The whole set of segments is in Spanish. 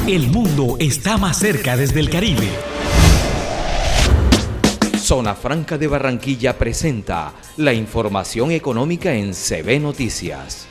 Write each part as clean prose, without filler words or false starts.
El mundo está más cerca desde el Caribe. Zona Franca de Barranquilla presenta la información económica en CB Noticias.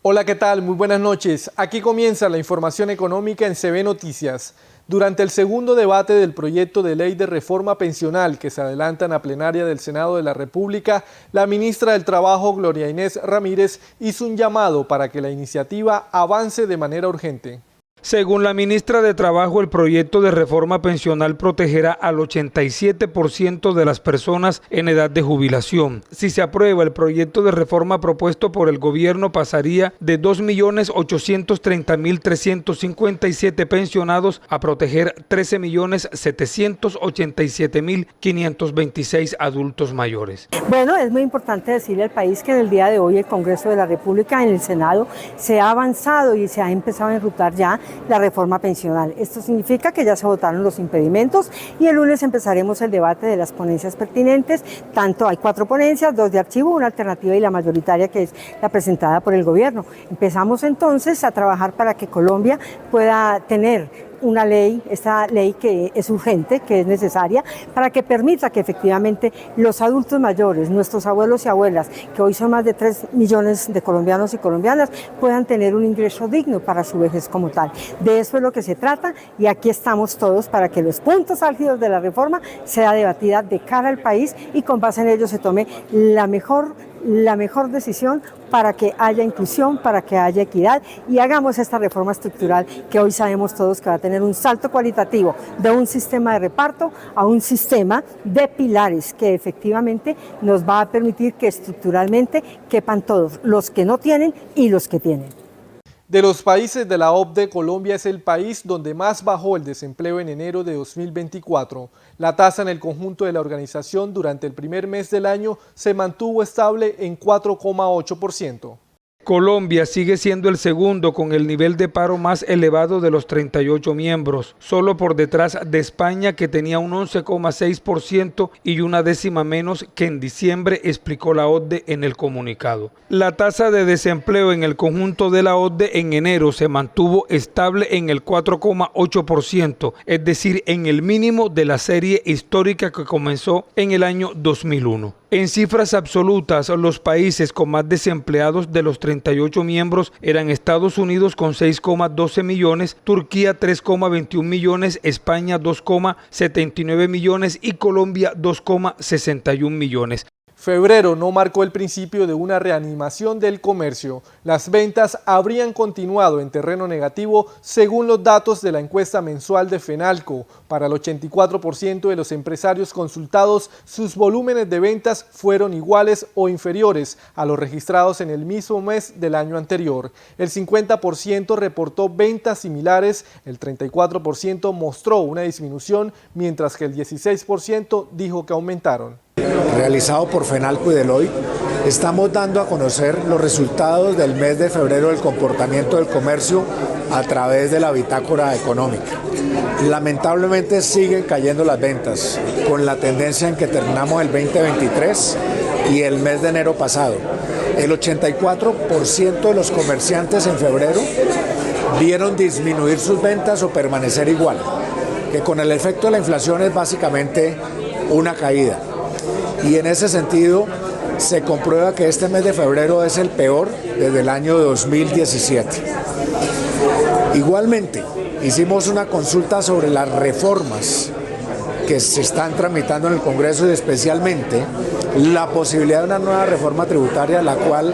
Hola, ¿qué tal? Muy buenas noches. Aquí comienza la información económica en CB Noticias. Durante el segundo debate del proyecto de ley de reforma pensional que se adelanta en la plenaria del Senado de la República, la ministra del Trabajo, Gloria Inés Ramírez, hizo un llamado para que la iniciativa avance de manera urgente. Según la ministra de Trabajo, el proyecto de reforma pensional protegerá al 87% de las personas en edad de jubilación. Si se aprueba, el proyecto de reforma propuesto por el gobierno pasaría de 2.830.357 pensionados a proteger 13.787.526 adultos mayores. Bueno, es muy importante decirle al país que en el día de hoy el Congreso de la República, en el Senado, se ha avanzado y se ha empezado a enrutar ya la reforma pensional. Esto significa que ya se votaron los impedimentos y el lunes empezaremos el debate de las ponencias pertinentes. Hay 4 ponencias, 2 de archivo, una alternativa y la mayoritaria, que es la presentada por el gobierno. Empezamos entonces a trabajar para que Colombia pueda tener una ley, esta ley que es urgente, que es necesaria, para que permita que efectivamente los adultos mayores, nuestros abuelos y abuelas, que hoy son más de 3 millones de colombianos y colombianas, puedan tener un ingreso digno para su vejez como tal. De eso es lo que se trata y aquí estamos todos para que los puntos álgidos de la reforma sea debatida de cara al país y con base en ello se tome la mejor decisión para que haya inclusión, para que haya equidad y hagamos esta reforma estructural que hoy sabemos todos que va a tener un salto cualitativo de un sistema de reparto a un sistema de pilares que efectivamente nos va a permitir que estructuralmente quepan todos, los que no tienen y los que tienen. De los países de la OCDE, Colombia es el país donde más bajó el desempleo en enero de 2024. La tasa en el conjunto de la organización durante el primer mes del año se mantuvo estable en 4,8%. Colombia sigue siendo el segundo con el nivel de paro más elevado de los 38 miembros, solo por detrás de España, que tenía un 11,6% y una décima menos que en diciembre, explicó la OCDE en el comunicado. La tasa de desempleo en el conjunto de la OCDE en enero se mantuvo estable en el 4,8%, es decir, en el mínimo de la serie histórica que comenzó en el año 2001. En cifras absolutas, los países con más desempleados de los 38 miembros eran Estados Unidos con 6,12 millones, Turquía 3,21 millones, España 2,79 millones y Colombia 2,61 millones. Febrero no marcó el principio de una reanimación del comercio. Las ventas habrían continuado en terreno negativo según los datos de la encuesta mensual de Fenalco. Para el 84% de los empresarios consultados, sus volúmenes de ventas fueron iguales o inferiores a los registrados en el mismo mes del año anterior. El 50% reportó ventas similares, el 34% mostró una disminución, mientras que el 16% dijo que aumentaron. Realizado por Fenalco y Deloitte, estamos dando a conocer los resultados del mes de febrero del comportamiento del comercio a través de la bitácora económica. Lamentablemente siguen cayendo las ventas, con la tendencia en que terminamos el 2023 y el mes de enero pasado. El 84% de los comerciantes en febrero vieron disminuir sus ventas o permanecer igual, que con el efecto de la inflación es básicamente una caída. Y en ese sentido se comprueba que este mes de febrero es el peor desde el año 2017. Igualmente, hicimos una consulta sobre las reformas que se están tramitando en el Congreso y especialmente la posibilidad de una nueva reforma tributaria, la cual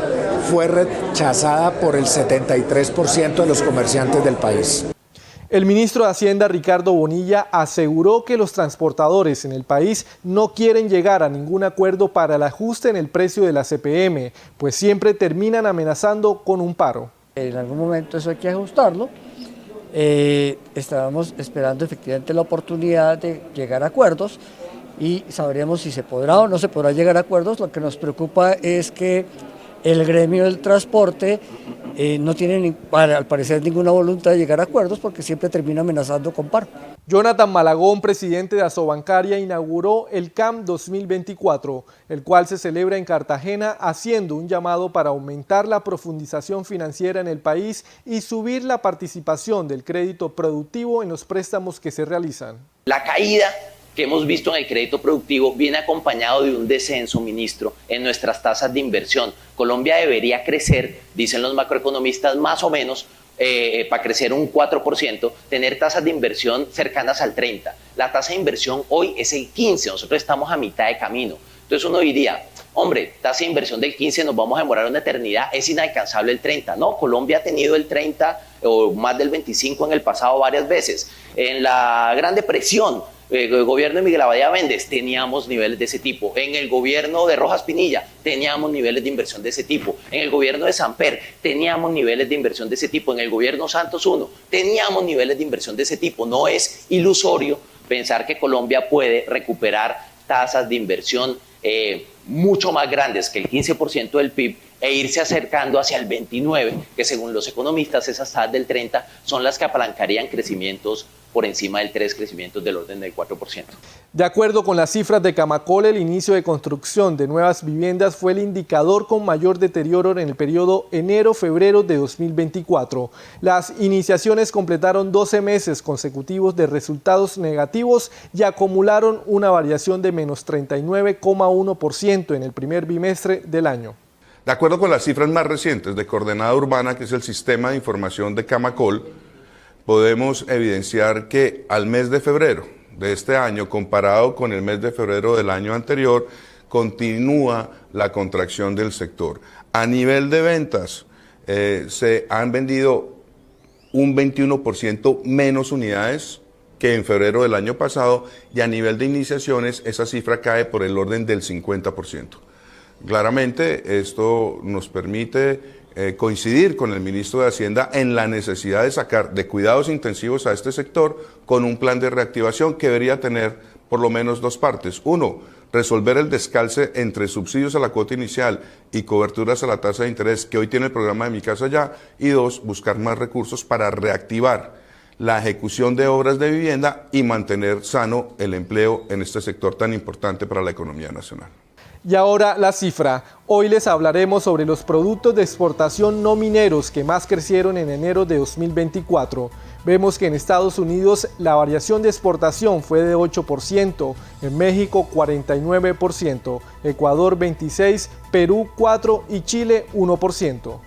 fue rechazada por el 73% de los comerciantes del país. El ministro de Hacienda, Ricardo Bonilla, aseguró que los transportadores en el país no quieren llegar a ningún acuerdo para el ajuste en el precio de la CPM, pues siempre terminan amenazando con un paro. En algún momento eso hay que ajustarlo. Estábamos esperando efectivamente la oportunidad de llegar a acuerdos y sabremos si se podrá o no se podrá llegar a acuerdos. Lo que nos preocupa es que El gremio del transporte no tiene, al parecer, ninguna voluntad de llegar a acuerdos porque siempre termina amenazando con paro. Jonathan Malagón, presidente de Asobancaria, inauguró el CAM 2024, el cual se celebra en Cartagena, haciendo un llamado para aumentar la profundización financiera en el país y subir la participación del crédito productivo en los préstamos que se realizan. La caída que hemos visto en el crédito productivo viene acompañado de un descenso, ministro, en nuestras tasas de inversión. Colombia debería crecer, dicen los macroeconomistas, más o menos, para crecer un 4%, tener tasas de inversión cercanas al 30%. La tasa de inversión hoy es el 15%, nosotros estamos a mitad de camino. Entonces uno diría, hombre, tasa de inversión del 15%, nos vamos a demorar una eternidad, es inalcanzable el 30%. No, Colombia ha tenido el 30% o más del 25% en el pasado varias veces. En la Gran Depresión, el gobierno de Miguel Abadía Méndez, teníamos niveles de ese tipo. En el gobierno de Rojas Pinilla teníamos niveles de inversión de ese tipo. En el gobierno de Samper teníamos niveles de inversión de ese tipo. En el gobierno Santos I teníamos niveles de inversión de ese tipo. No es ilusorio pensar que Colombia puede recuperar tasas de inversión mucho más grandes que el 15% del PIB e irse acercando hacia el 29%, que según los economistas esas tasas del 30% son las que apalancarían crecimientos por encima del 3%, crecimientos del orden del 4%. De acuerdo con las cifras de Camacol, el inicio de construcción de nuevas viviendas fue el indicador con mayor deterioro en el periodo enero-febrero de 2024. Las iniciaciones completaron 12 meses consecutivos de resultados negativos y acumularon una variación de menos 39,1% en el primer bimestre del año. De acuerdo con las cifras más recientes de Coordenada Urbana, que es el sistema de información de Camacol, podemos evidenciar que al mes de febrero de este año, comparado con el mes de febrero del año anterior, continúa la contracción del sector. A nivel de ventas, se han vendido un 21% menos unidades que en febrero del año pasado, y a nivel de iniciaciones esa cifra cae por el orden del 50%. Claramente esto nos permite coincidir con el ministro de Hacienda en la necesidad de sacar de cuidados intensivos a este sector con un plan de reactivación que debería tener por lo menos dos partes. Uno, resolver el descalce entre subsidios a la cuota inicial y coberturas a la tasa de interés que hoy tiene el programa de Mi Casa Ya, y dos, buscar más recursos para reactivar la ejecución de obras de vivienda y mantener sano el empleo en este sector tan importante para la economía nacional. Y ahora la cifra. Hoy les hablaremos sobre los productos de exportación no mineros que más crecieron en enero de 2024. Vemos que en Estados Unidos la variación de exportación fue de 8%, en México 49%, Ecuador 26%, Perú 4% y Chile 1%.